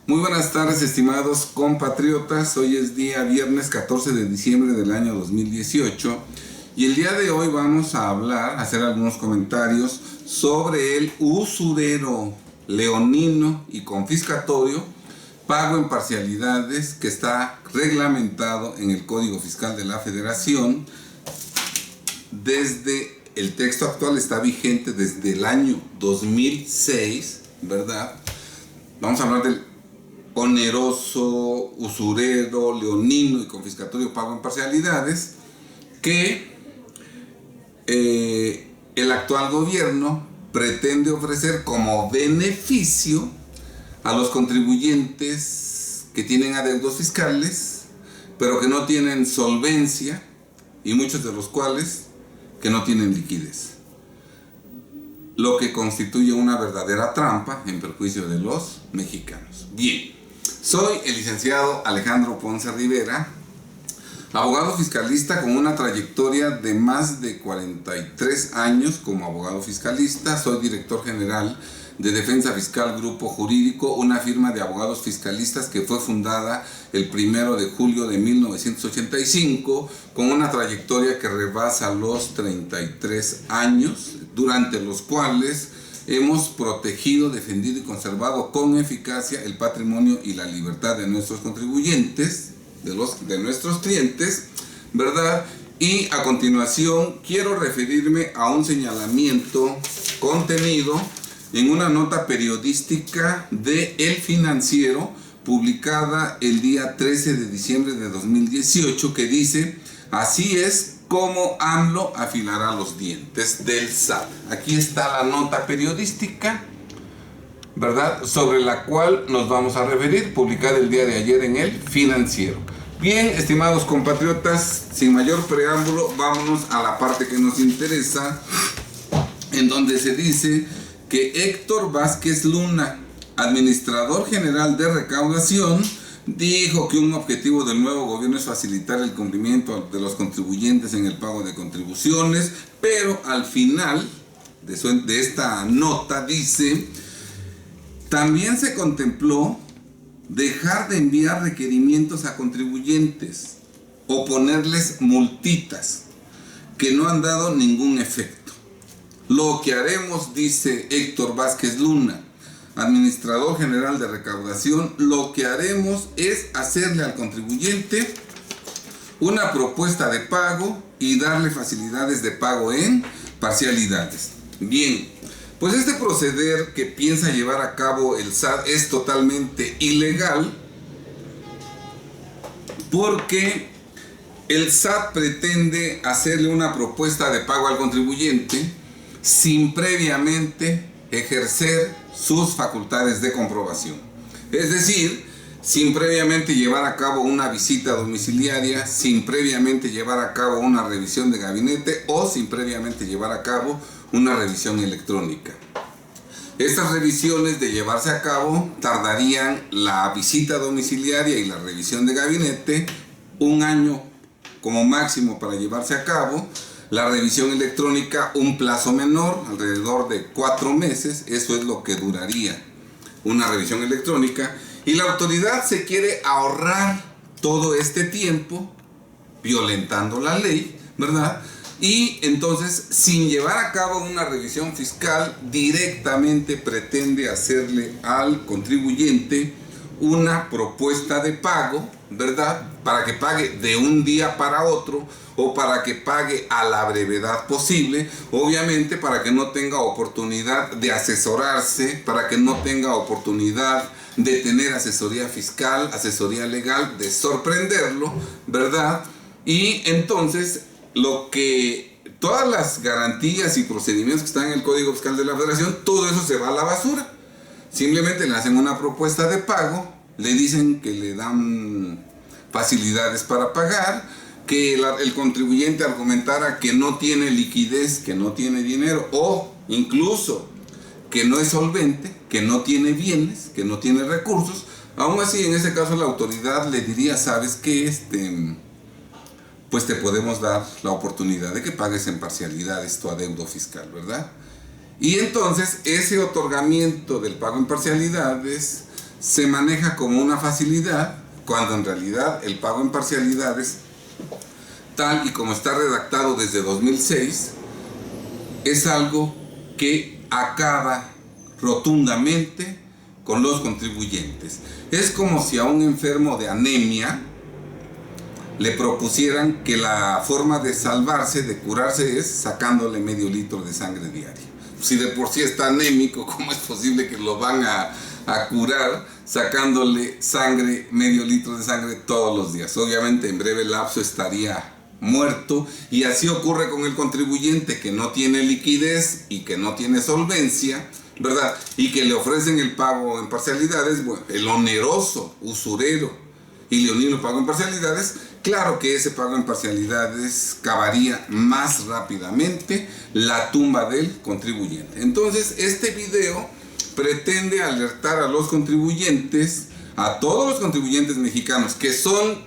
Muy buenas tardes, estimados compatriotas. Hoy es día viernes 14 de diciembre del año 2018 y el día de hoy vamos a hacer algunos comentarios sobre el usurero, leonino y confiscatorio pago en parcialidades que está reglamentado en el Código Fiscal de la Federación. Desde el texto actual está vigente desde el año 2006, ¿verdad? Vamos a hablar del oneroso, usurero, leonino y confiscatorio pago en parcialidades que el actual gobierno pretende ofrecer como beneficio a los contribuyentes que tienen adeudos fiscales, pero que no tienen solvencia y muchos de los cuales que no tienen liquidez, lo que constituye una verdadera trampa en perjuicio de los mexicanos. Bien, soy el licenciado Alejandro Ponce Rivera, abogado fiscalista con una trayectoria de más de 43 años como abogado fiscalista. Soy director general de Defensa Fiscal Grupo Jurídico, una firma de abogados fiscalistas que fue fundada el 1 de julio de 1985, con una trayectoria que rebasa los 33 años, durante los cuales hemos protegido, defendido y conservado con eficacia el patrimonio y la libertad de nuestros contribuyentes, de nuestros clientes, ¿verdad? Y a continuación quiero referirme a un señalamiento contenido en una nota periodística de El Financiero, publicada el día 13 de diciembre de 2018, que dice: así es como AMLO afilará los dientes del SAT. Aquí está la nota periodística, ¿verdad?, sobre la cual nos vamos a referir, publicada el día de ayer en El Financiero. Bien, estimados compatriotas, sin mayor preámbulo, vámonos a la parte que nos interesa, en donde se dice que Héctor Vázquez Luna, administrador general de recaudación, dijo que un objetivo del nuevo gobierno es facilitar el cumplimiento de los contribuyentes en el pago de contribuciones, pero al final de esta nota dice: también se contempló dejar de enviar requerimientos a contribuyentes o ponerles multitas que no han dado ningún efecto. Lo que haremos, dice Héctor Vázquez Luna, administrador general de recaudación, lo que haremos es hacerle al contribuyente una propuesta de pago y darle facilidades de pago en parcialidades. Bien, pues este proceder que piensa llevar a cabo el SAT es totalmente ilegal, porque el SAT pretende hacerle una propuesta de pago al contribuyente sin previamente ejercer sus facultades de comprobación. Es decir, sin previamente llevar a cabo una visita domiciliaria, sin previamente llevar a cabo una revisión de gabinete o sin previamente llevar a cabo una revisión electrónica. Estas revisiones, de llevarse a cabo, tardarían la visita domiciliaria y la revisión de gabinete 1 año como máximo para llevarse a cabo. La revisión electrónica, un plazo menor, alrededor de 4 meses, eso es lo que duraría una revisión electrónica. Y la autoridad se quiere ahorrar todo este tiempo, violentando la ley, ¿verdad? Y entonces, sin llevar a cabo una revisión fiscal, directamente pretende hacerle al contribuyente una propuesta de pago, ¿verdad?, para que pague de un día para otro o para que pague a la brevedad posible, obviamente para que no tenga oportunidad de asesorarse, para que no tenga oportunidad de tener asesoría fiscal, asesoría legal, de sorprenderlo, ¿verdad? Y entonces todas las garantías y procedimientos que están en el Código Fiscal de la Federación, todo eso se va a la basura. Simplemente le hacen una propuesta de pago, le dicen que le dan facilidades para pagar, que el contribuyente argumentara que no tiene liquidez, que no tiene dinero, o incluso que no es solvente, que no tiene bienes, que no tiene recursos. Aún así, en ese caso la autoridad le diría: ¿sabes qué? Pues te podemos dar la oportunidad de que pagues en parcialidades tu adeudo fiscal, ¿verdad? Y entonces ese otorgamiento del pago en parcialidades se maneja como una facilidad, cuando en realidad el pago en parcialidades, tal y como está redactado desde 2006, es algo que acaba rotundamente con los contribuyentes. Es como si a un enfermo de anemia le propusieran que la forma de salvarse, de curarse, es sacándole medio litro de sangre diaria. Si de por sí está anémico, ¿cómo es posible que lo van a curar sacándole sangre, medio litro de sangre todos los días? Obviamente en breve lapso estaría muerto, y así ocurre con el contribuyente que no tiene liquidez y que no tiene solvencia, ¿verdad? Y que le ofrecen el pago en parcialidades, bueno, el oneroso, usurero y leonino pago en parcialidades. Claro que ese pago en parcialidades cavaría más rápidamente la tumba del contribuyente. Entonces, este video pretende alertar a los contribuyentes, a todos los contribuyentes mexicanos que son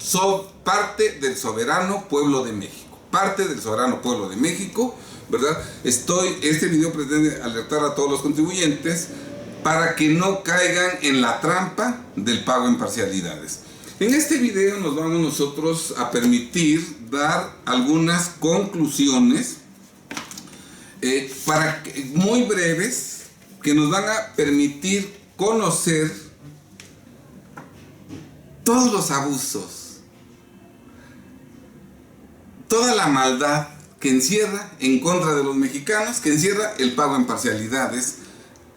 parte del soberano pueblo de México. Parte del soberano pueblo de México, ¿verdad? Este video pretende alertar a todos los contribuyentes para que no caigan en la trampa del pago en parcialidades. En este video nos vamos nosotros a permitir dar algunas conclusiones muy breves, que nos van a permitir conocer todos los abusos, toda la maldad que encierra en contra de los mexicanos, que encierra el pago en parcialidades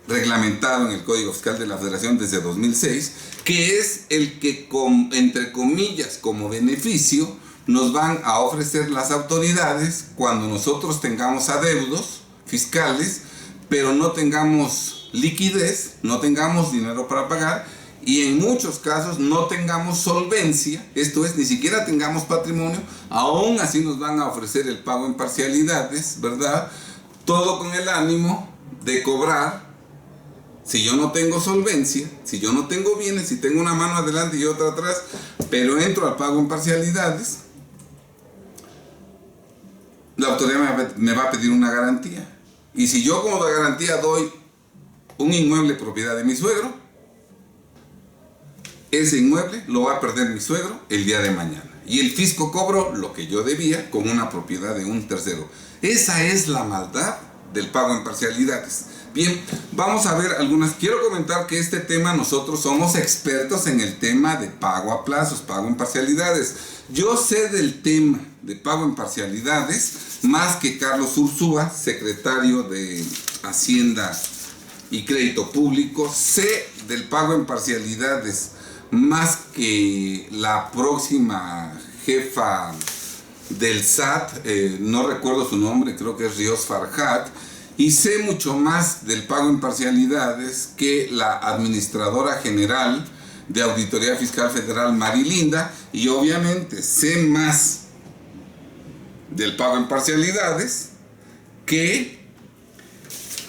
reglamentado en el Código Fiscal de la Federación desde 2006, que es el que, entre comillas, como beneficio, nos van a ofrecer las autoridades cuando nosotros tengamos adeudos fiscales, pero no tengamos liquidez, no tengamos dinero para pagar, y en muchos casos no tengamos solvencia, esto es, ni siquiera tengamos patrimonio. Aún así nos van a ofrecer el pago en parcialidades, ¿verdad? Todo con el ánimo de cobrar. Si yo no tengo solvencia, si yo no tengo bienes, si tengo una mano adelante y otra atrás, pero entro al pago en parcialidades, la autoridad me va a pedir una garantía. Y si yo como garantía doy un inmueble propiedad de mi suegro, ese inmueble lo va a perder mi suegro el día de mañana. Y el fisco cobró lo que yo debía con una propiedad de un tercero. Esa es la maldad del pago en parcialidades. Bien, vamos a ver algunas. Quiero comentar que este tema nosotros somos expertos en el tema de pago a plazos, pago en parcialidades. Yo sé del tema de pago en parcialidades más que Carlos Ursúa, secretario de Hacienda y Crédito Público. Sé del pago en parcialidades más que la próxima jefa del SAT, no recuerdo su nombre, creo que es Ríos Farhat. Y sé mucho más del pago en parcialidades que la administradora general de Auditoría Fiscal Federal, Marilinda, y obviamente sé más del pago en parcialidades que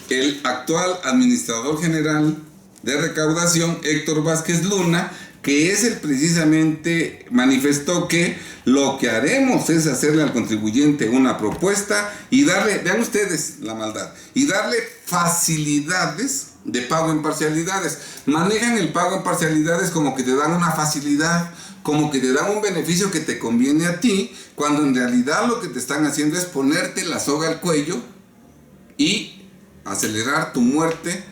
el actual administrador general de recaudación, Héctor Vázquez Luna, que es el precisamente manifestó que lo que haremos es hacerle al contribuyente una propuesta y darle, vean ustedes la maldad, y darle facilidades de pago en parcialidades. Manejan el pago en parcialidades como que te dan una facilidad, como que te dan un beneficio que te conviene a ti, cuando en realidad lo que te están haciendo es ponerte la soga al cuello y acelerar tu muerte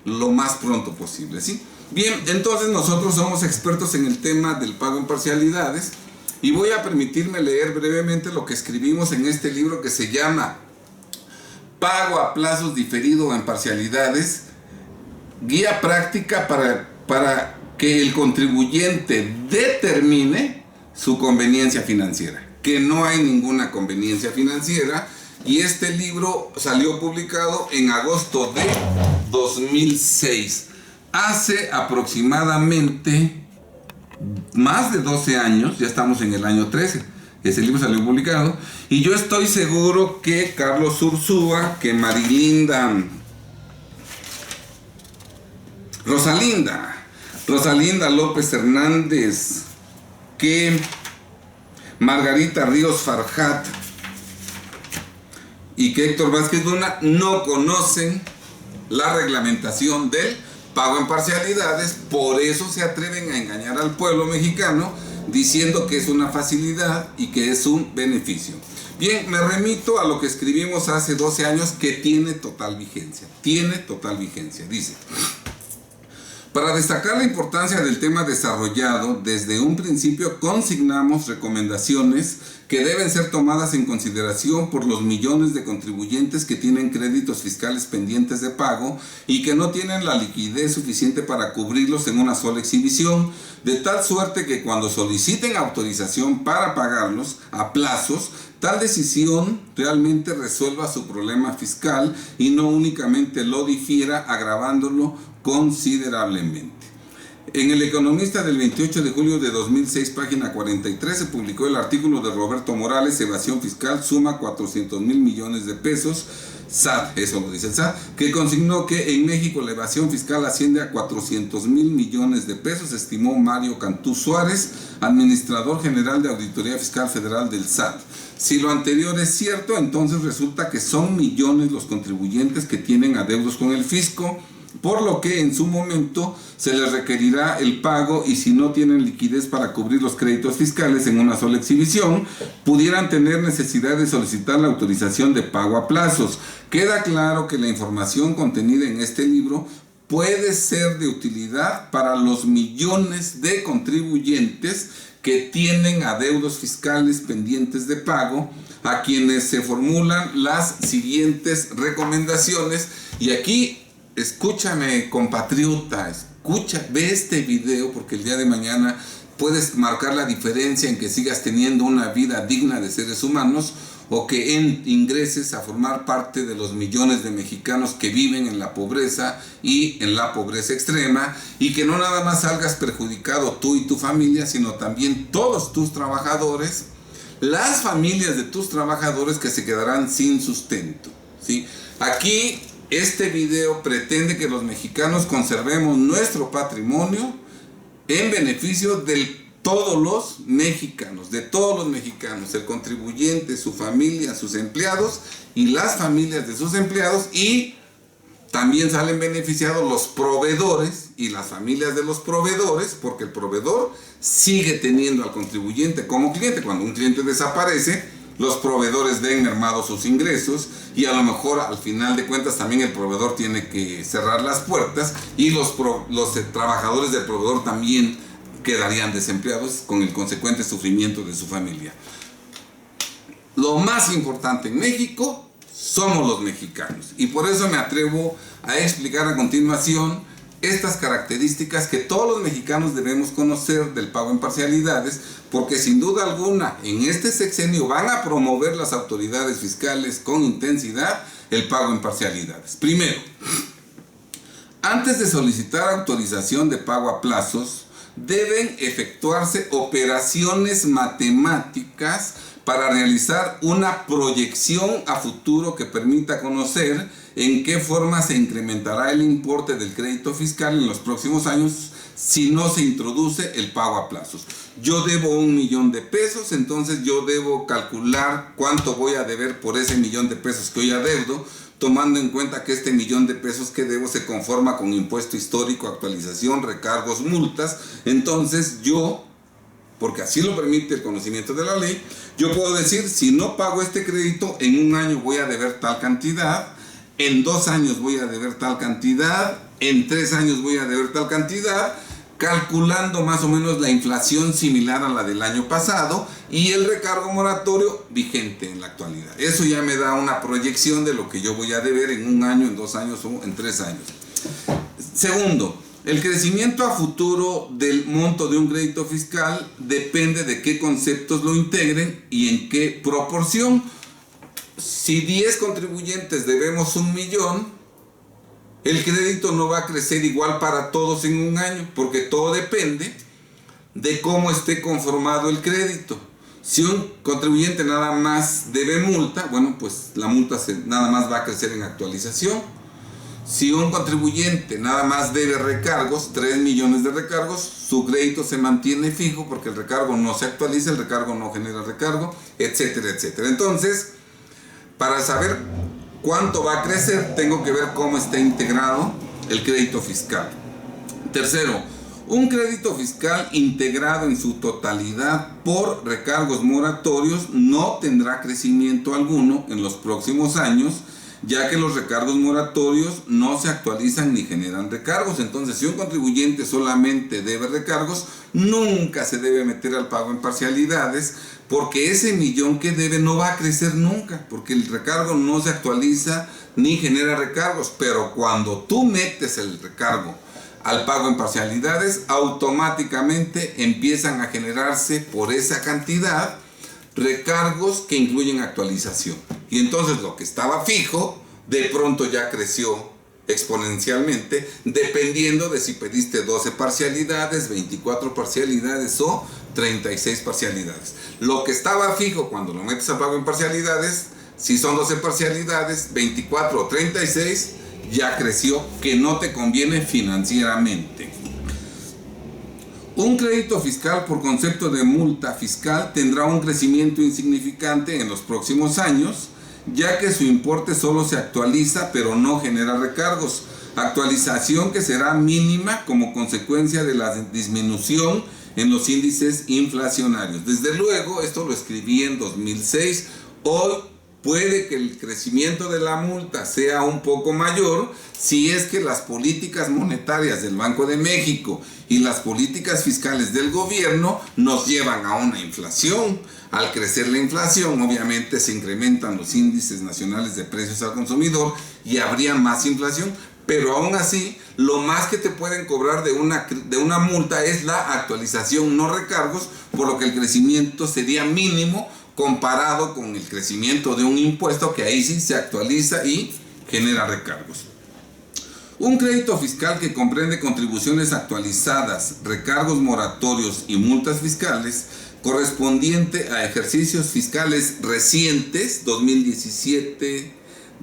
lo más pronto posible, ¿sí? Bien, entonces nosotros somos expertos en el tema del pago en parcialidades y voy a permitirme leer brevemente lo que escribimos en este libro que se llama Pago a plazos diferido en parcialidades, guía práctica para que el contribuyente determine su conveniencia financiera, que no hay ninguna conveniencia financiera, y este libro salió publicado en agosto de 2006. Hace aproximadamente más de 12 años, ya estamos en el año 13, ese libro salió publicado, y yo estoy seguro que Carlos Ursúa, que Rosalinda López Hernández, que Margarita Ríos Farhat y que Héctor Vázquez Luna no conocen la reglamentación del pago en parcialidades, por eso se atreven a engañar al pueblo mexicano diciendo que es una facilidad y que es un beneficio. Bien, me remito a lo que escribimos hace 12 años que tiene total vigencia. Dice: para destacar la importancia del tema desarrollado, desde un principio consignamos recomendaciones que deben ser tomadas en consideración por los millones de contribuyentes que tienen créditos fiscales pendientes de pago y que no tienen la liquidez suficiente para cubrirlos en una sola exhibición, de tal suerte que cuando soliciten autorización para pagarlos a plazos, tal decisión realmente resuelva su problema fiscal y no únicamente lo difiera, agravándolo considerablemente. En El Economista del 28 de julio de 2006, página 43, se publicó el artículo de Roberto Morales: evasión fiscal suma 400,000 millones de pesos, SAT, eso lo dice el SAT, que consignó que en México la evasión fiscal asciende a 400,000 millones de pesos, estimó Mario Cantú Suárez, administrador general de Auditoría Fiscal Federal del SAT. Si lo anterior es cierto, entonces resulta que son millones los contribuyentes que tienen adeudos con el fisco, por lo que en su momento se les requerirá el pago, y si no tienen liquidez para cubrir los créditos fiscales en una sola exhibición, pudieran tener necesidad de solicitar la autorización de pago a plazos. Queda claro que la información contenida en este libro puede ser de utilidad para los millones de contribuyentes que tienen adeudos fiscales pendientes de pago, a quienes se formulan las siguientes recomendaciones. Y aquí, escúchame, compatriota, ve este video, porque el día de mañana puedes marcar la diferencia en que sigas teniendo una vida digna de seres humanos, o que ingreses a formar parte de los millones de mexicanos que viven en la pobreza y en la pobreza extrema, y que no nada más salgas perjudicado tú y tu familia, sino también todos tus trabajadores, las familias de tus trabajadores que se quedarán sin sustento, ¿sí? Aquí este video pretende que los mexicanos conservemos nuestro patrimonio en beneficio de todos los mexicanos, el contribuyente, su familia, sus empleados y las familias de sus empleados, y también salen beneficiados los proveedores y las familias de los proveedores, porque el proveedor sigue teniendo al contribuyente como cliente. Cuando un cliente desaparece, los proveedores ven mermados sus ingresos, y a lo mejor al final de cuentas también el proveedor tiene que cerrar las puertas, y los trabajadores del proveedor también quedarían desempleados con el consecuente sufrimiento de su familia. Lo más importante en México somos los mexicanos, y por eso me atrevo a explicar a continuación estas características que todos los mexicanos debemos conocer del pago en parcialidades, porque sin duda alguna en este sexenio van a promover las autoridades fiscales con intensidad el pago en parcialidades. Primero, antes de solicitar autorización de pago a plazos, deben efectuarse operaciones matemáticas para realizar una proyección a futuro que permita conocer en qué forma se incrementará el importe del crédito fiscal en los próximos años si no se introduce el pago a plazos. Yo debo 1,000,000 de pesos, entonces yo debo calcular cuánto voy a deber por ese 1,000,000 de pesos que hoy adeudo, tomando en cuenta que este 1,000,000 de pesos que debo se conforma con impuesto histórico, actualización, recargos, multas. Entonces yo, porque así lo permite el conocimiento de la ley, yo puedo decir: si no pago este crédito, en 1 año voy a deber tal cantidad, en 2 años voy a deber tal cantidad, en 3 años voy a deber tal cantidad, calculando más o menos la inflación similar a la del año pasado y el recargo moratorio vigente en la actualidad. Eso ya me da una proyección de lo que yo voy a deber en 1 año, en 2 años o en 3 años. Segundo, el crecimiento a futuro del monto de un crédito fiscal depende de qué conceptos lo integren y en qué proporción. Si 10 contribuyentes debemos 1,000,000, el crédito no va a crecer igual para todos en 1 año, porque todo depende de cómo esté conformado el crédito. Si un contribuyente nada más debe multa, bueno, pues la multa nada más va a crecer en actualización. Si un contribuyente nada más debe recargos, 3 millones de recargos, su crédito se mantiene fijo porque el recargo no se actualiza, el recargo no genera recargo, etcétera, etcétera. Entonces, para saber cuánto va a crecer, tengo que ver cómo está integrado el crédito fiscal. Tercero, un crédito fiscal integrado en su totalidad por recargos moratorios no tendrá crecimiento alguno en los próximos años, ya que los recargos moratorios no se actualizan ni generan recargos. Entonces, si un contribuyente solamente debe recargos, nunca se debe meter al pago en parcialidades, porque ese millón que debe no va a crecer nunca, porque el recargo no se actualiza ni genera recargos. Pero cuando tú metes el recargo al pago en parcialidades, automáticamente empiezan a generarse por esa cantidad recargos que incluyen actualización. Y entonces lo que estaba fijo, de pronto ya creció exponencialmente, dependiendo de si pediste 12 parcialidades, 24 parcialidades o 36 parcialidades. Lo que estaba fijo cuando lo metes a pago en parcialidades, si son 12 parcialidades, 24 o 36, ya creció, que no te conviene financieramente. Un crédito fiscal por concepto de multa fiscal tendrá un crecimiento insignificante en los próximos años, ya que su importe solo se actualiza pero no genera recargos, actualización que será mínima como consecuencia de la disminución en los índices inflacionarios. Desde luego, esto lo escribí en 2006, hoy puede que el crecimiento de la multa sea un poco mayor si es que las políticas monetarias del Banco de México y las políticas fiscales del gobierno nos llevan a una inflación. Al crecer la inflación, obviamente se incrementan los índices nacionales de precios al consumidor y habría más inflación, pero aún así, lo más que te pueden cobrar de una multa es la actualización, no recargos, por lo que el crecimiento sería mínimo comparado con el crecimiento de un impuesto, que ahí sí se actualiza y genera recargos. Un crédito fiscal que comprende contribuciones actualizadas, recargos moratorios y multas fiscales correspondiente a ejercicios fiscales recientes, 2017,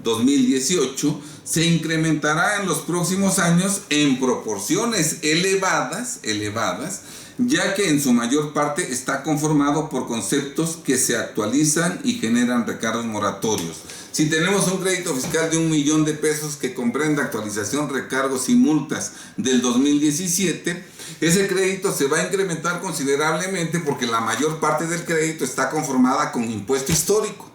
2018, se incrementará en los próximos años en proporciones elevadas, ya que en su mayor parte está conformado por conceptos que se actualizan y generan recargos moratorios. Si tenemos un crédito fiscal de 1 millón de pesos que comprende actualización, recargos y multas del 2017, ese crédito se va a incrementar considerablemente porque la mayor parte del crédito está conformada con impuesto histórico.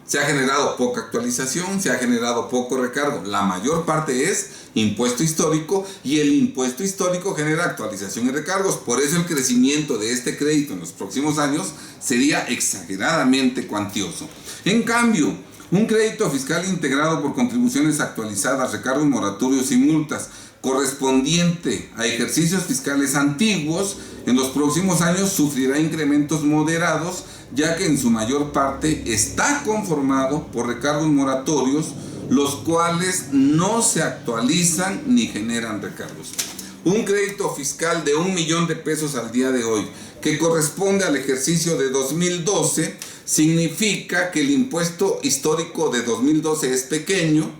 Se ha generado poca actualización, se ha generado poco recargo. La mayor parte es impuesto histórico y el impuesto histórico genera actualización y recargos. Por eso el crecimiento de este crédito en los próximos años sería exageradamente cuantioso. En cambio, un crédito fiscal integrado por contribuciones actualizadas, recargos moratorios y multas correspondiente a ejercicios fiscales antiguos, en los próximos años sufrirá incrementos moderados, ya que en su mayor parte está conformado por recargos moratorios, los cuales no se actualizan ni generan recargos. Un crédito fiscal de 1 millón de pesos al día de hoy, que corresponde al ejercicio de 2012, significa que el impuesto histórico de 2012 es pequeño.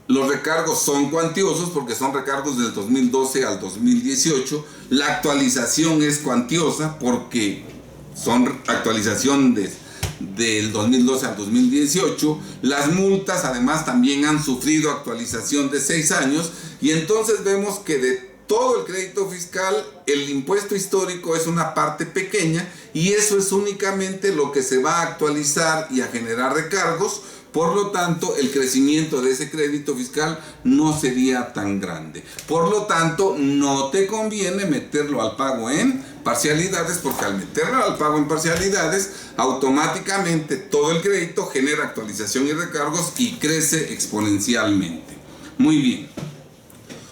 Los recargos son cuantiosos porque son recargos del 2012 al 2018. La actualización es cuantiosa porque son actualización del 2012 al 2018. Las multas además también han sufrido actualización de 6 años. Y entonces vemos que de todo el crédito fiscal, el impuesto histórico es una parte pequeña y eso es únicamente lo que se va a actualizar y a generar recargos. Por lo tanto, el crecimiento de ese crédito fiscal no sería tan grande. Por lo tanto, no te conviene meterlo al pago en parcialidades, porque al meterlo al pago en parcialidades, automáticamente todo el crédito genera actualización y recargos y crece exponencialmente. Muy bien.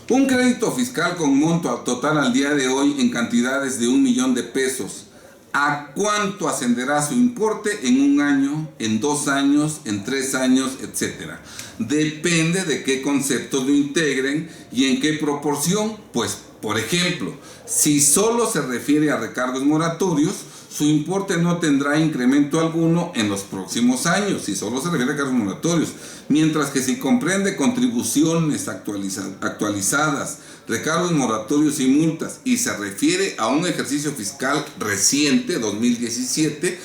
Un crédito fiscal con monto total al día de hoy en cantidades de 1 millón de pesos. ¿A cuánto ascenderá su importe en 1 año, en 2 años, en 3 años, etcétera? Depende de qué conceptos lo integren y en qué proporción. Pues, por ejemplo, si solo se refiere a recargos moratorios, su importe no tendrá incremento alguno en los próximos años, si solo se refiere a recargos moratorios. Mientras que si comprende contribuciones actualizadas, recargos moratorios y multas, y se refiere a un ejercicio fiscal reciente, 2017,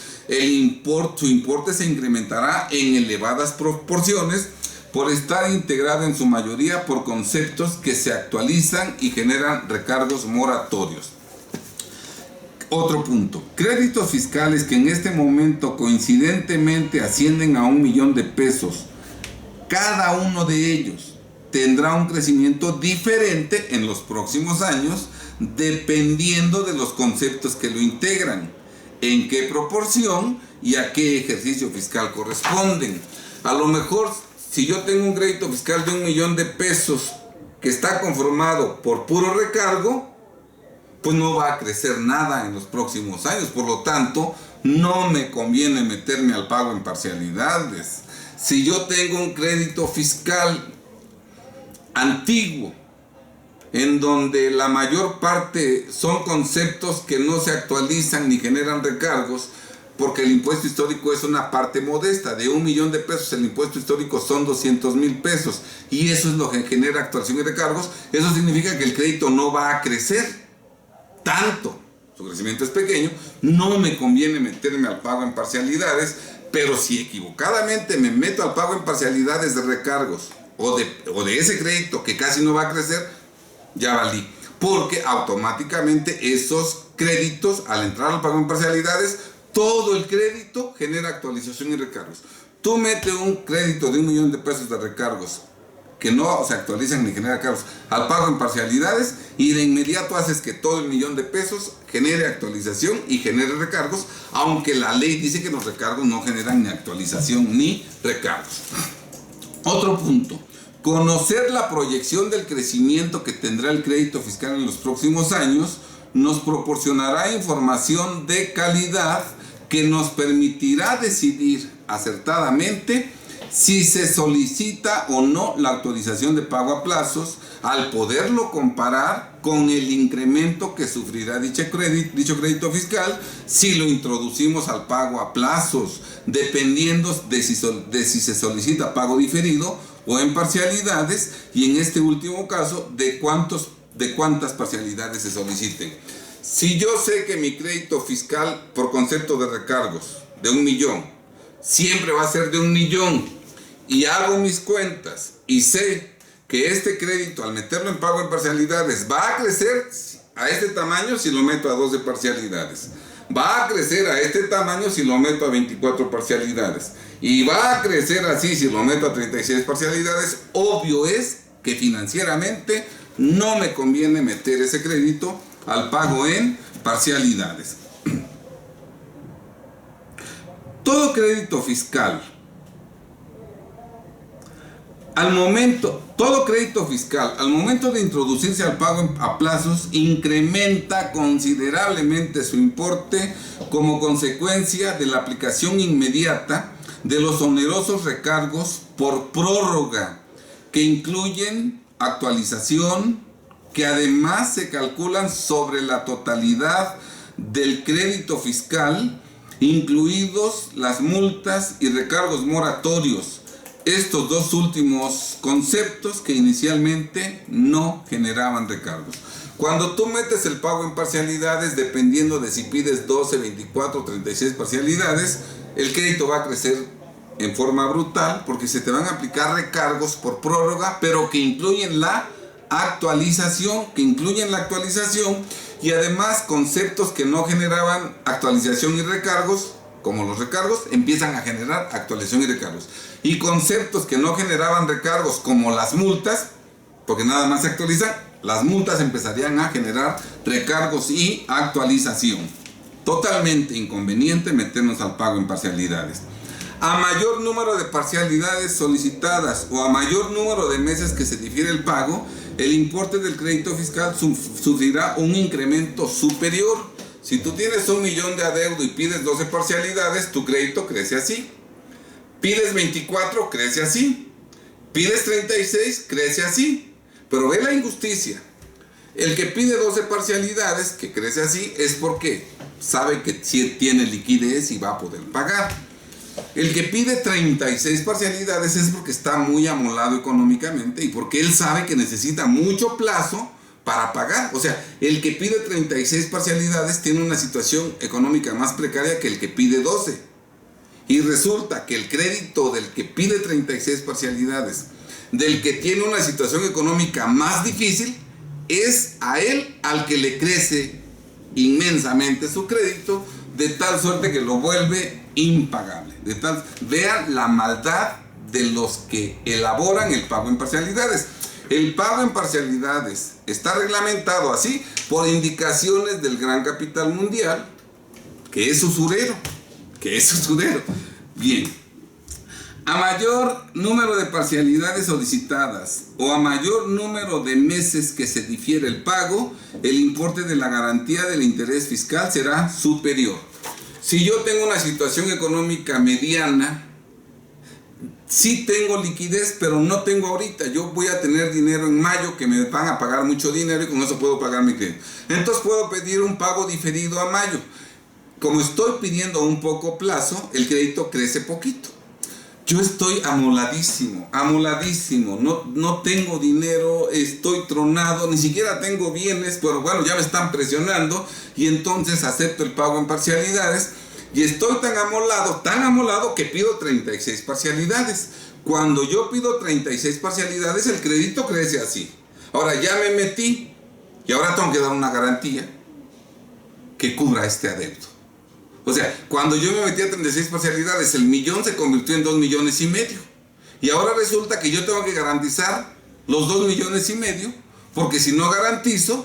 su importe se incrementará en elevadas proporciones, por estar integrado en su mayoría por conceptos que se actualizan y generan recargos moratorios. Otro punto, créditos fiscales que en este momento coincidentemente ascienden a 1 millón de pesos. Cada uno de ellos tendrá un crecimiento diferente en los próximos años dependiendo de los conceptos que lo integran, en qué proporción y a qué ejercicio fiscal corresponden. A lo mejor, si yo tengo un crédito fiscal de 1 millón de pesos que está conformado por puro recargo, pues no va a crecer nada en los próximos años. Por lo tanto, no me conviene meterme al pago en parcialidades. Si yo tengo un crédito fiscal antiguo, en donde la mayor parte son conceptos que no se actualizan ni generan recargos, porque el impuesto histórico es una parte modesta. De 1 millón de pesos el impuesto histórico son 200,000 pesos, y eso es lo que genera actualización y recargos. Eso significa que el crédito no va a crecer tanto, su crecimiento es pequeño. No me conviene meterme al pago en parcialidades, pero si equivocadamente me meto al pago en parcialidades de recargos o de ese crédito que casi no va a crecer, ya valí, porque automáticamente esos créditos, al entrar al pago en parcialidades, todo el crédito genera actualización y recargos. Tú metes un crédito de 1 millón de pesos de recargos que no se actualizan ni generan cargos al pago en parcialidades, y de inmediato haces que todo el millón de pesos genere actualización y genere recargos, aunque la ley dice que los recargos no generan ni actualización ni recargos. Otro punto, conocer la proyección del crecimiento que tendrá el crédito fiscal en los próximos años nos proporcionará información de calidad que nos permitirá decidir acertadamente si se solicita o no la autorización de pago a plazos, al poderlo comparar con el incremento que sufrirá dicho crédito fiscal si lo introducimos al pago a plazos, dependiendo de si se solicita pago diferido o en parcialidades, y en este último caso de cuántas parcialidades se soliciten. Si yo sé que mi crédito fiscal por concepto de recargos de 1 millón siempre va a ser de 1 millón, y hago mis cuentas y sé que este crédito, al meterlo en pago en parcialidades, va a crecer a este tamaño si lo meto a 12 parcialidades, va a crecer a este tamaño si lo meto a 24 parcialidades, y va a crecer así si lo meto a 36 parcialidades, obvio es que financieramente no me conviene meter ese crédito al pago en parcialidades. Todo crédito fiscal, todo crédito fiscal, al momento de introducirse al pago a plazos, incrementa considerablemente su importe como consecuencia de la aplicación inmediata de los onerosos recargos por prórroga, que incluyen actualización, que además se calculan sobre la totalidad del crédito fiscal, incluidos las multas y recargos moratorios. Estos dos últimos conceptos que inicialmente no generaban recargos. Cuando tú metes el pago en parcialidades, dependiendo de si pides 12, 24 o 36 parcialidades, el crédito va a crecer en forma brutal, porque se te van a aplicar recargos por prórroga, pero que incluyen la actualización, y además conceptos que no generaban actualización y recargos, como los recargos, empiezan a generar actualización y recargos. Y conceptos que no generaban recargos, como las multas, porque nada más se actualizan, las multas empezarían a generar recargos y actualización. Totalmente inconveniente meternos al pago en parcialidades. A mayor número de parcialidades solicitadas o a mayor número de meses que se difiere el pago, el importe del crédito fiscal sufrirá un incremento superior. Si tú tienes 1 millón de adeudo y pides 12 parcialidades, tu crédito crece así. Pides 24, crece así. Pides 36, crece así. Pero ve la injusticia. El que pide 12 parcialidades, que crece así, es porque sabe que tiene liquidez y va a poder pagar. El que pide 36 parcialidades es porque está muy amolado económicamente y porque él sabe que necesita mucho plazo para pagar. O sea, el que pide 36 parcialidades tiene una situación económica más precaria que el que pide 12. y resulta que el crédito del que pide 36 parcialidades, del que tiene una situación económica más difícil, es a él al que le crece inmensamente su crédito, de tal suerte que lo vuelve impagable. Vean la maldad de los que elaboran el pago en parcialidades. El pago en parcialidades está reglamentado así por indicaciones del gran capital mundial, que es usurero. Bien, a mayor número de parcialidades solicitadas o a mayor número de meses que se difiere el pago, el importe de la garantía del interés fiscal será superior. Si yo tengo una situación económica mediana, sí tengo liquidez, pero no tengo ahorita. Yo voy a tener dinero en mayo que me van a pagar mucho dinero y con eso puedo pagar mi crédito. Entonces puedo pedir un pago diferido a mayo. Como estoy pidiendo un poco plazo, el crédito crece poquito. Yo estoy amoladísimo, no tengo dinero, estoy tronado, ni siquiera tengo bienes, pero bueno, ya me están presionando y entonces acepto el pago en parcialidades y estoy tan amolado que pido 36 parcialidades. Cuando yo pido 36 parcialidades, el crédito crece así. Ahora ya me metí y ahora tengo que dar una garantía que cubra este adeudo. O sea, cuando yo me metí a 36 parcialidades, el millón se convirtió en 2,5 millones. Y ahora resulta que yo tengo que garantizar los 2,5 millones, porque si no garantizo,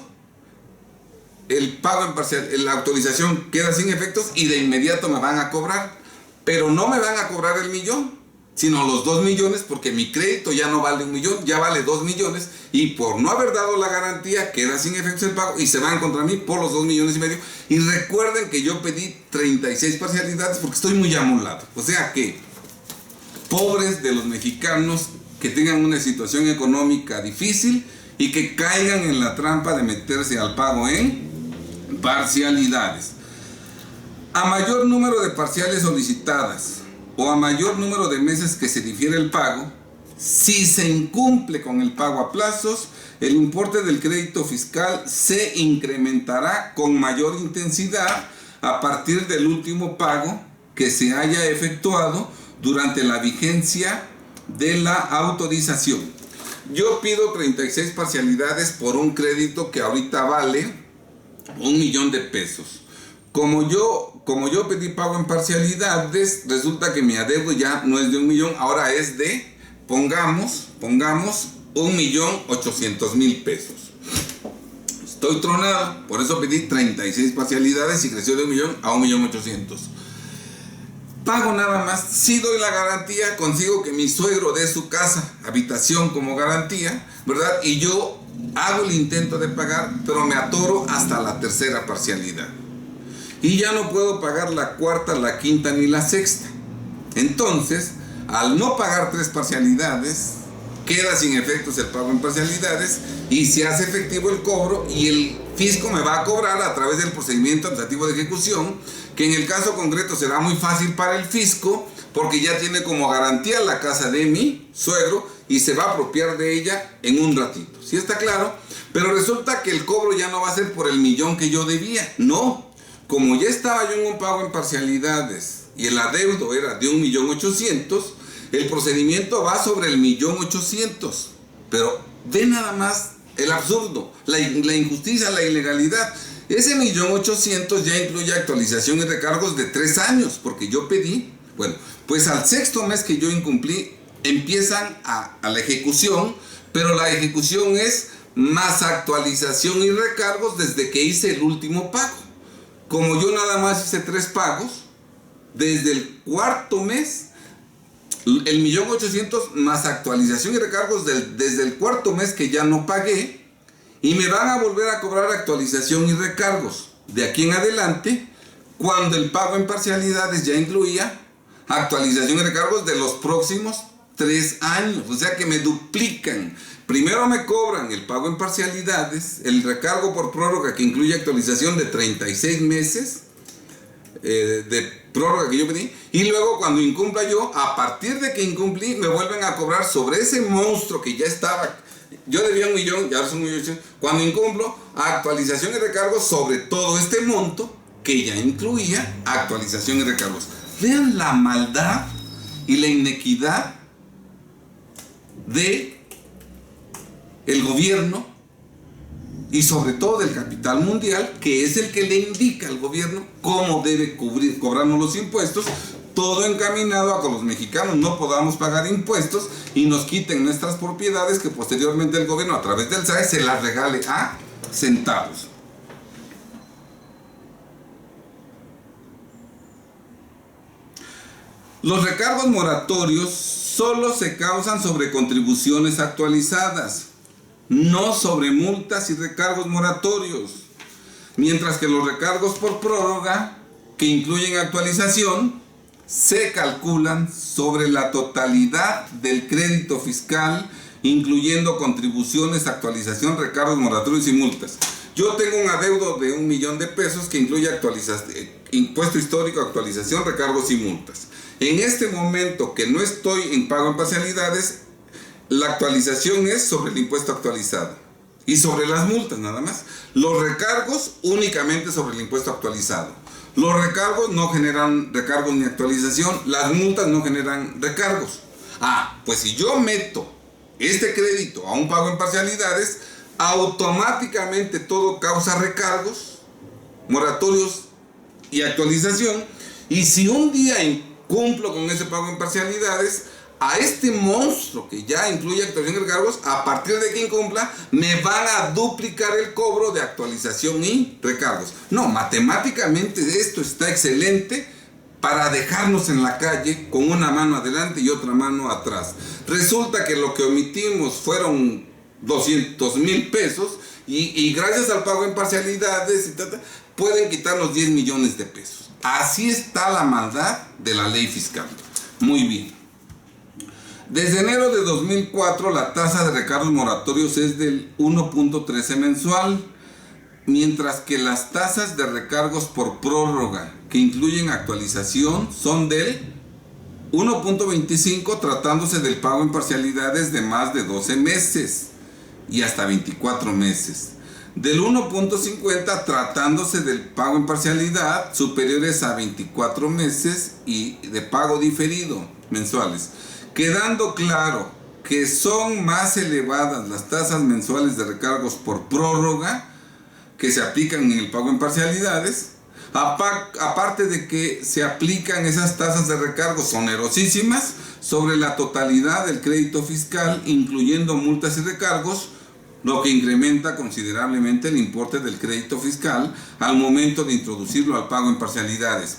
el pago en parcial, la autorización queda sin efectos y de inmediato me van a cobrar. Pero no me van a cobrar el millón, sino los 2 millones, porque mi crédito ya no vale 1 millón, ya vale 2 millones. Y por no haber dado la garantía, queda sin efectos el pago y se van contra mí por los 2,5 millones. Y recuerden que yo pedí 36 parcialidades porque estoy muy amolado. O sea que, pobres de los mexicanos que tengan una situación económica difícil y que caigan en la trampa de meterse al pago en parcialidades. A mayor número de parciales solicitadas o a mayor número de meses que se difiere el pago, si se incumple con el pago a plazos, el importe del crédito fiscal se incrementará con mayor intensidad a partir del último pago que se haya efectuado durante la vigencia de la autorización. Yo pido 36 parcialidades por un crédito que ahorita vale 1 millón de pesos. Como yo pedí pago en parcialidades, resulta que mi adeudo ya no es de 1 millón, ahora es de, pongamos 1,800,000 pesos. Estoy tronado, por eso pedí 36 parcialidades y creció de 1 millón a 1,800,000. Pago nada más, si doy la garantía, consigo que mi suegro dé su casa, habitación como garantía, ¿verdad? Y yo hago el intento de pagar, pero me atoro hasta la tercera parcialidad. Y ya no puedo pagar la cuarta, la quinta ni la sexta. Entonces, al no pagar 3 parcialidades, queda sin efectos el pago en parcialidades y se hace efectivo el cobro y el fisco me va a cobrar a través del procedimiento administrativo de ejecución, que en el caso concreto será muy fácil para el fisco porque ya tiene como garantía la casa de mi suegro y se va a apropiar de ella en un ratito. ¿Sí está claro? Pero resulta que el cobro ya no va a ser por el millón que yo debía. No. Como ya estaba yo en un pago en parcialidades y el adeudo era de 1,800,000, el procedimiento va sobre el 1,800,000. Pero ve nada más el absurdo, la injusticia, la ilegalidad. Ese 1,800,000 ya incluye actualización y recargos de 3 años, porque yo pedí, bueno, pues al 6º mes que yo incumplí, empiezan a la ejecución, pero la ejecución es más actualización y recargos desde que hice el último pago. Como yo nada más hice 3 pagos, desde el 4º mes, el 1,800,000 más actualización y recargos desde el 4º mes que ya no pagué, y me van a volver a cobrar actualización y recargos de aquí en adelante, cuando el pago en parcialidades ya incluía actualización y recargos de los próximos 3 años. O sea que me duplican. Primero me cobran el pago en parcialidades, el recargo por prórroga que incluye actualización de 36 meses de prórroga que yo pedí, y luego cuando incumpla yo, a partir de que incumplí, me vuelven a cobrar sobre ese monstruo que ya estaba. Yo debía 1 millón, ya ahora son 1,800,000. Cuando incumplo, actualización y recargos sobre todo este monto que ya incluía actualización y recargos. Vean la maldad y la inequidad de el gobierno y sobre todo del capital mundial, que es el que le indica al gobierno cómo debe cobrarnos los impuestos, todo encaminado a que los mexicanos no podamos pagar impuestos y nos quiten nuestras propiedades que posteriormente el gobierno a través del SAE se las regale a centavos. Los recargos moratorios solo se causan sobre contribuciones actualizadas, no sobre multas y recargos moratorios, mientras que los recargos por prórroga, que incluyen actualización, se calculan sobre la totalidad del crédito fiscal, incluyendo contribuciones, actualización, recargos moratorios y multas. Yo tengo un adeudo de 1 millón de pesos que incluye impuesto histórico, actualización, recargos y multas. En este momento que no estoy en pago en parcialidades, la actualización es sobre el impuesto actualizado y sobre las multas nada más. Los recargos únicamente sobre el impuesto actualizado. Los recargos no generan recargos ni actualización, las multas no generan recargos. Pues si yo meto este crédito a un pago en parcialidades, automáticamente todo causa recargos, moratorios y actualización. Y si un día cumplo con ese pago en parcialidades, a este monstruo que ya incluye actualización y recargos, a partir de que incumpla, me van a duplicar el cobro de actualización y recargos. No, matemáticamente esto está excelente para dejarnos en la calle con una mano adelante y otra mano atrás. Resulta que lo que omitimos fueron 200,000 pesos y gracias al pago en parcialidades pueden quitarnos 10 millones de pesos. Así está la maldad de la ley fiscal. Muy bien. Desde enero de 2004 la tasa de recargos moratorios es del 1.13 mensual, mientras que las tasas de recargos por prórroga que incluyen actualización son del 1.25 tratándose del pago en parcialidades de más de 12 meses y hasta 24 meses. Del 1.50 tratándose del pago en parcialidad superiores a 24 meses y de pago diferido mensuales. Quedando claro que son más elevadas las tasas mensuales de recargos por prórroga que se aplican en el pago en parcialidades, aparte de que se aplican esas tasas de recargos onerosísimas sobre la totalidad del crédito fiscal, incluyendo multas y recargos, lo que incrementa considerablemente el importe del crédito fiscal al momento de introducirlo al pago en parcialidades.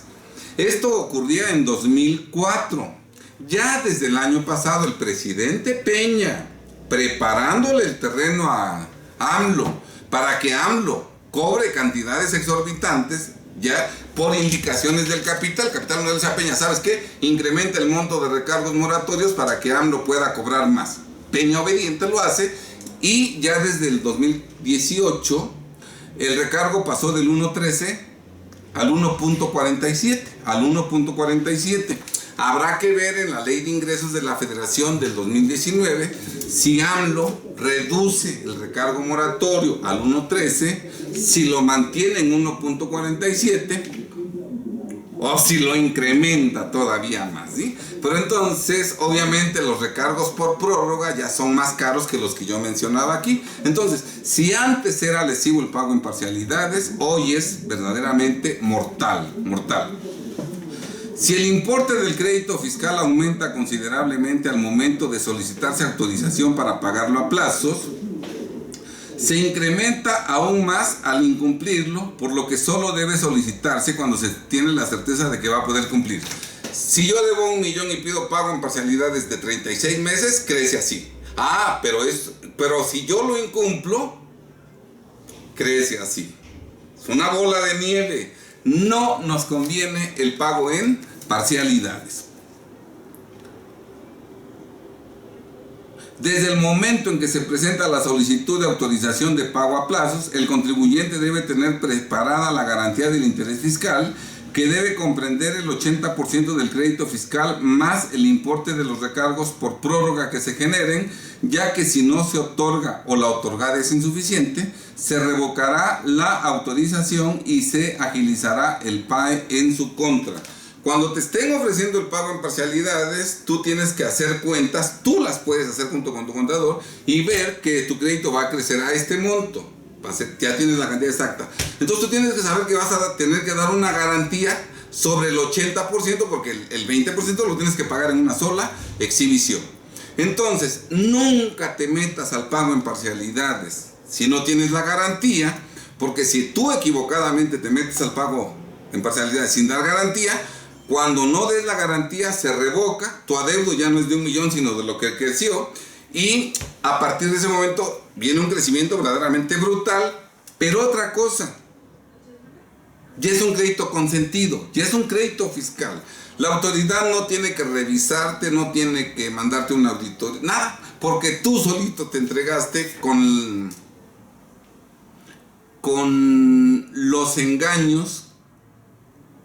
Esto ocurría en 2004. Ya desde el año pasado el presidente Peña, preparándole el terreno a AMLO, para que AMLO cobre cantidades exorbitantes, ya por indicaciones del capital. El capital no le dice a Peña, ¿sabes qué? Incrementa el monto de recargos moratorios para que AMLO pueda cobrar más. Peña obediente lo hace y ya desde el 2018 el recargo pasó del 1.13 al 1.47. Habrá que ver en la Ley de Ingresos de la Federación del 2019 si AMLO reduce el recargo moratorio al 1.13, si lo mantiene en 1.47 o si lo incrementa todavía más, ¿sí? Pero entonces, obviamente, los recargos por prórroga ya son más caros que los que yo mencionaba aquí. Entonces, si antes era lesivo el pago en parcialidades, hoy es verdaderamente mortal. Si el importe del crédito fiscal aumenta considerablemente al momento de solicitarse autorización para pagarlo a plazos, se incrementa aún más al incumplirlo, por lo que solo debe solicitarse cuando se tiene la certeza de que va a poder cumplir. Si yo debo 1 millón y pido pago en parcialidades de 36 meses, crece así. Pero si yo lo incumplo, crece así. Es una bola de nieve. No nos conviene el pago en parcialidades. Desde el momento en que se presenta la solicitud de autorización de pago a plazos, el contribuyente debe tener preparada la garantía del interés fiscal, que debe comprender el 80% del crédito fiscal más el importe de los recargos por prórroga que se generen, ya que si no se otorga o la otorgada es insuficiente, se revocará la autorización y se agilizará el PAE en su contra. Cuando te estén ofreciendo el pago en parcialidades, tú tienes que hacer cuentas, tú las puedes hacer junto con tu contador y ver que tu crédito va a crecer a este monto. Ya tienes la cantidad exacta. Entonces tú tienes que saber que vas a tener que dar una garantía sobre el 80%, porque el 20% lo tienes que pagar en una sola exhibición. Entonces, nunca te metas al pago en parcialidades si no tienes la garantía, porque si tú equivocadamente te metes al pago en parcialidades sin dar garantía, cuando no des la garantía se revoca, tu adeudo ya no es de 1 millón, sino de lo que creció, y a partir de ese momento viene un crecimiento verdaderamente brutal. Pero otra cosa, ya es un crédito consentido, ya es un crédito fiscal. La autoridad no tiene que revisarte, no tiene que mandarte un auditorio, nada, porque tú solito te entregaste con los engaños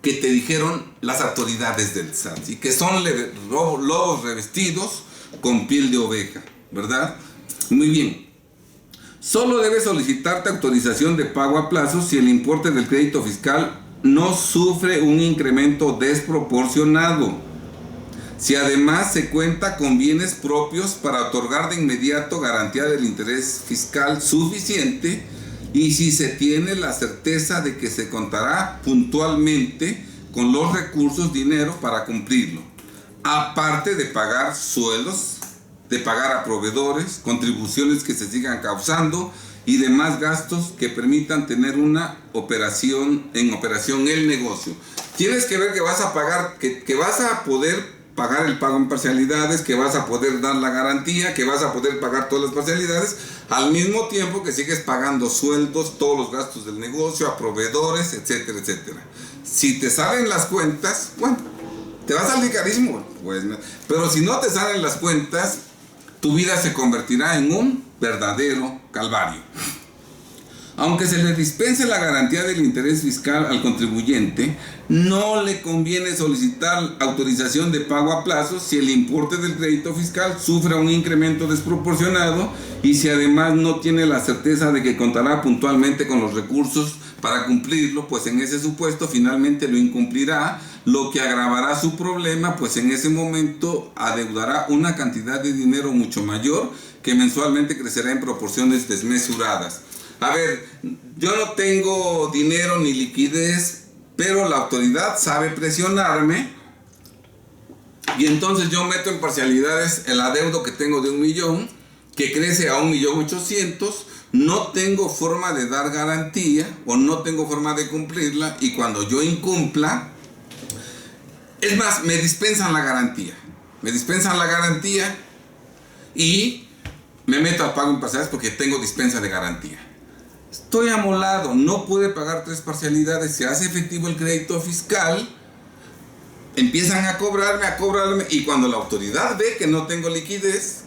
que te dijeron las autoridades del SAT, y que son lobos revestidos con piel de oveja, ¿verdad? Muy bien. Solo debes solicitarte autorización de pago a plazo si el importe del crédito fiscal no sufre un incremento desproporcionado. Si además se cuenta con bienes propios para otorgar de inmediato garantía del interés fiscal suficiente, y si se tiene la certeza de que se contará puntualmente con los recursos, dinero para cumplirlo, aparte de pagar sueldos, de pagar a proveedores, contribuciones que se sigan causando y demás gastos que permitan tener una operación el negocio. Tienes que ver que vas a pagar, que vas a poder pagar el pago en parcialidades, que vas a poder dar la garantía, que vas a poder pagar todas las parcialidades, al mismo tiempo que sigues pagando sueldos, todos los gastos del negocio, a proveedores, etcétera, etcétera. Si te salen las cuentas, bueno, te va a salir carísimo, pues, pero si no te salen las cuentas, tu vida se convertirá en un verdadero calvario. Aunque se le dispense la garantía del interés fiscal al contribuyente, no le conviene solicitar autorización de pago a plazo si el importe del crédito fiscal sufre un incremento desproporcionado y si además no tiene la certeza de que contará puntualmente con los recursos para cumplirlo, pues en ese supuesto finalmente lo incumplirá, lo que agravará su problema, pues en ese momento adeudará una cantidad de dinero mucho mayor que mensualmente crecerá en proporciones desmesuradas. A ver, yo no tengo dinero ni liquidez, pero la autoridad sabe presionarme, y entonces yo meto en parcialidades el adeudo que tengo de 1 millón, que crece a 1.800.000, no tengo forma de dar garantía o no tengo forma de cumplirla, y cuando yo incumpla, es más, me dispensan la garantía y me meto al pago en parcialidades porque tengo dispensa de garantía. Estoy amolado, no pude pagar 3 parcialidades, se hace efectivo el crédito fiscal, empiezan a cobrarme, y cuando la autoridad ve que no tengo liquidez,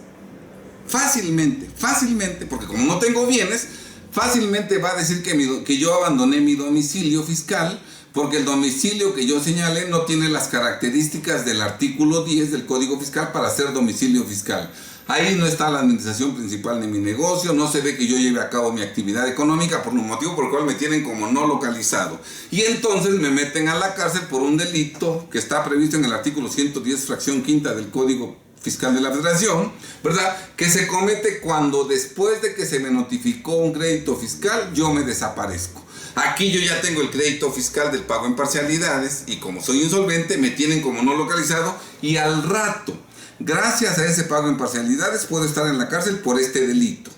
fácilmente, porque como no tengo bienes, fácilmente va a decir que yo abandoné mi domicilio fiscal, porque el domicilio que yo señalé no tiene las características del artículo 10 del Código Fiscal para ser domicilio fiscal. Ahí no está la administración principal de mi negocio, no se ve que yo lleve a cabo mi actividad económica, por un motivo por el cual me tienen como no localizado. Y entonces me meten a la cárcel por un delito que está previsto en el artículo 110, fracción quinta del Código Fiscal de la Federación, ¿verdad? Que se comete cuando después de que se me notificó un crédito fiscal, yo me desaparezco. Aquí yo ya tengo el crédito fiscal del pago en parcialidades, y como soy insolvente, me tienen como no localizado, y al rato, gracias a ese pago en parcialidades, puedo estar en la cárcel por este delito.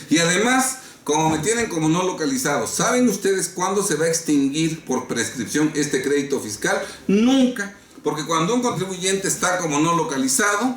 Y además, como me tienen como no localizado, ¿saben ustedes cuándo se va a extinguir por prescripción este crédito fiscal? Nunca, porque cuando un contribuyente está como no localizado,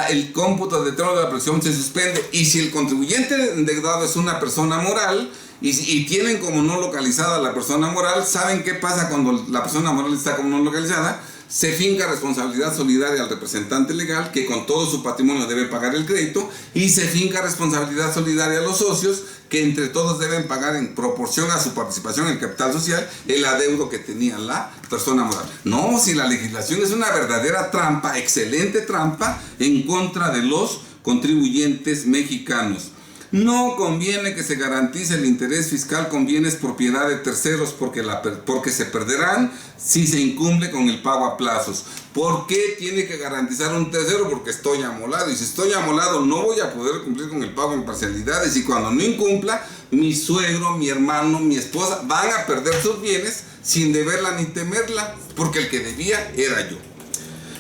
el cómputo de trono de la presión se suspende, y si el contribuyente endeudado es una persona moral y tienen como no localizada a la persona moral, ¿saben qué pasa cuando la persona moral está como no localizada? Se finca responsabilidad solidaria al representante legal, que con todo su patrimonio debe pagar el crédito, y se finca responsabilidad solidaria a los socios, que entre todos deben pagar en proporción a su participación en el capital social el adeudo que tenía la persona moral. No, si la legislación es una verdadera trampa, excelente trampa, en contra de los contribuyentes mexicanos. No conviene que se garantice el interés fiscal con bienes propiedad de terceros porque se perderán si se incumple con el pago a plazos. ¿Por qué tiene que garantizar un tercero? Porque estoy amolado, y si estoy amolado no voy a poder cumplir con el pago en parcialidades, y cuando no incumpla, mi suegro, mi hermano, mi esposa van a perder sus bienes sin deberla ni temerla, porque el que debía era yo.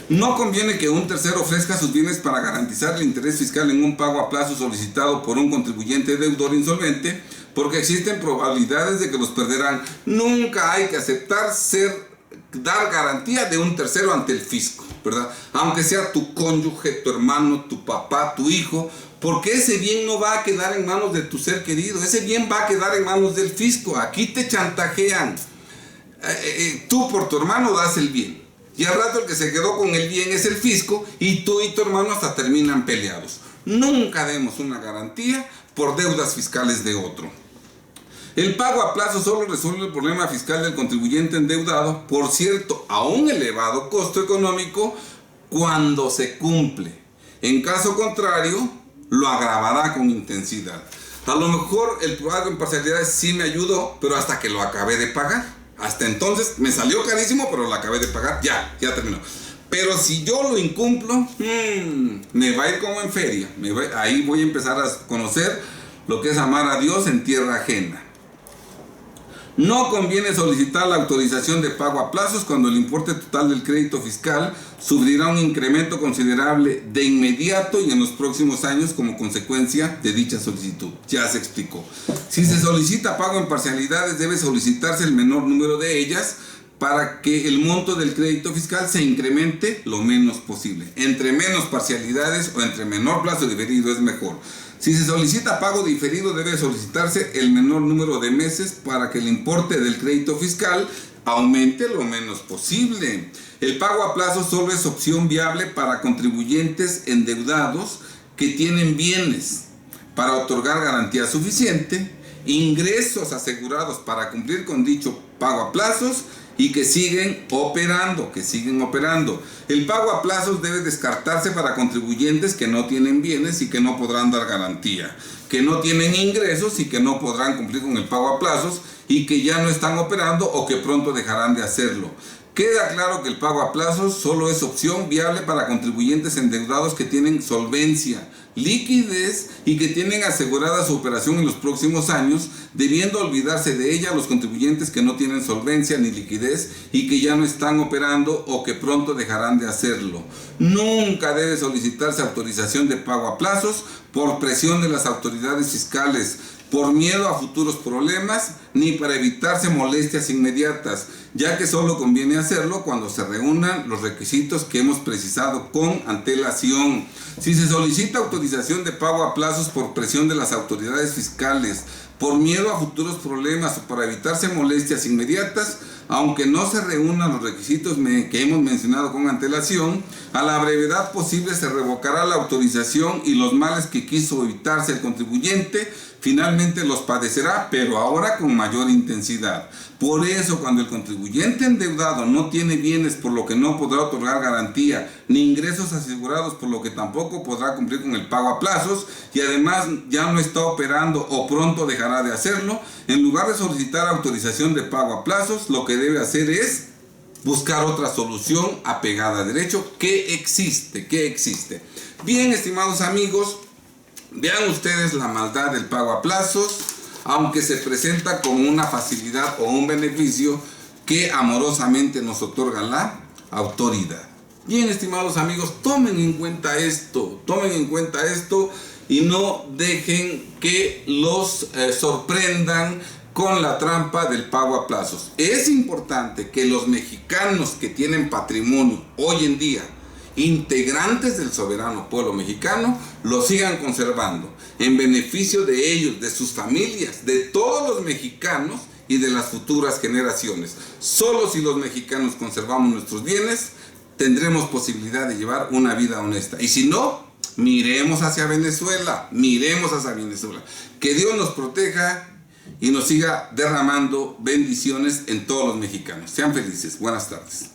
No conviene que un tercero ofrezca sus bienes para garantizar el interés fiscal en un pago a plazo solicitado por un contribuyente deudor insolvente, porque existen probabilidades de que los perderán. Nunca hay que aceptar dar garantía de un tercero ante el fisco, ¿verdad? Aunque sea tu cónyuge, tu hermano, tu papá, tu hijo, porque ese bien no va a quedar en manos de tu ser querido, ese bien va a quedar en manos del fisco. Aquí te chantajean. Tú por tu hermano das el bien, y al rato el que se quedó con el bien es el fisco, y tú y tu hermano hasta terminan peleados. Nunca demos una garantía por deudas fiscales de otro. El pago a plazo solo resuelve el problema fiscal del contribuyente endeudado, por cierto, a un elevado costo económico, cuando se cumple. En caso contrario, lo agravará con intensidad. A lo mejor el pago en parcialidades sí me ayudó, pero hasta que lo acabé de pagar. Hasta entonces me salió carísimo, pero lo acabé de pagar, ya terminó. Pero si yo lo incumplo, me va a ir como en feria. Ahí voy a empezar a conocer lo que es amar a Dios en tierra ajena. No conviene solicitar la autorización de pago a plazos cuando el importe total del crédito fiscal sufrirá un incremento considerable de inmediato y en los próximos años como consecuencia de dicha solicitud. Ya se explicó. Si se solicita pago en parcialidades, debe solicitarse el menor número de ellas para que el monto del crédito fiscal se incremente lo menos posible. Entre menos parcialidades o entre menor plazo diferido es mejor. Si se solicita pago diferido, debe solicitarse el menor número de meses para que el importe del crédito fiscal aumente lo menos posible. El pago a plazo solo es opción viable para contribuyentes endeudados que tienen bienes para otorgar garantía suficiente, ingresos asegurados para cumplir con dicho pago a plazos y que siguen operando. El pago a plazos debe descartarse para contribuyentes que no tienen bienes y que no podrán dar garantía, que no tienen ingresos y que no podrán cumplir con el pago a plazos y que ya no están operando o que pronto dejarán de hacerlo. Queda claro que el pago a plazos solo es opción viable para contribuyentes endeudados que tienen solvencia, liquidez y que tienen asegurada su operación en los próximos años, debiendo olvidarse de ella los contribuyentes que no tienen solvencia ni liquidez y que ya no están operando o que pronto dejarán de hacerlo. Nunca debe solicitarse autorización de pago a plazos por presión de las autoridades fiscales, por miedo a futuros problemas, ni para evitarse molestias inmediatas, ya que solo conviene hacerlo cuando se reúnan los requisitos que hemos precisado con antelación. Si se solicita autorización de pago a plazos por presión de las autoridades fiscales, por miedo a futuros problemas o para evitarse molestias inmediatas, aunque no se reúnan los requisitos que hemos mencionado con antelación, a la brevedad posible se revocará la autorización y los males que quiso evitarse el contribuyente finalmente los padecerá, pero ahora con mayor intensidad. Por eso, cuando el contribuyente endeudado no tiene bienes por lo que no podrá otorgar garantía, ni ingresos asegurados por lo que tampoco podrá cumplir con el pago a plazos, y además ya no está operando o pronto dejará de hacerlo, en lugar de solicitar autorización de pago a plazos, lo que debe hacer es buscar otra solución apegada a derecho que existe. Bien, estimados amigos, vean ustedes la maldad del pago a plazos, aunque se presenta como una facilidad o un beneficio que amorosamente nos otorga la autoridad. Bien, estimados amigos, tomen en cuenta esto y no dejen que los sorprendan con la trampa del pago a plazos. Es importante que los mexicanos que tienen patrimonio hoy en día, integrantes del soberano pueblo mexicano, lo sigan conservando en beneficio de ellos, de sus familias, de todos los mexicanos y de las futuras generaciones. Solo si los mexicanos conservamos nuestros bienes, tendremos posibilidad de llevar una vida honesta. Y si no, miremos hacia Venezuela. Que Dios nos proteja y nos siga derramando bendiciones en todos los mexicanos. Sean felices. Buenas tardes.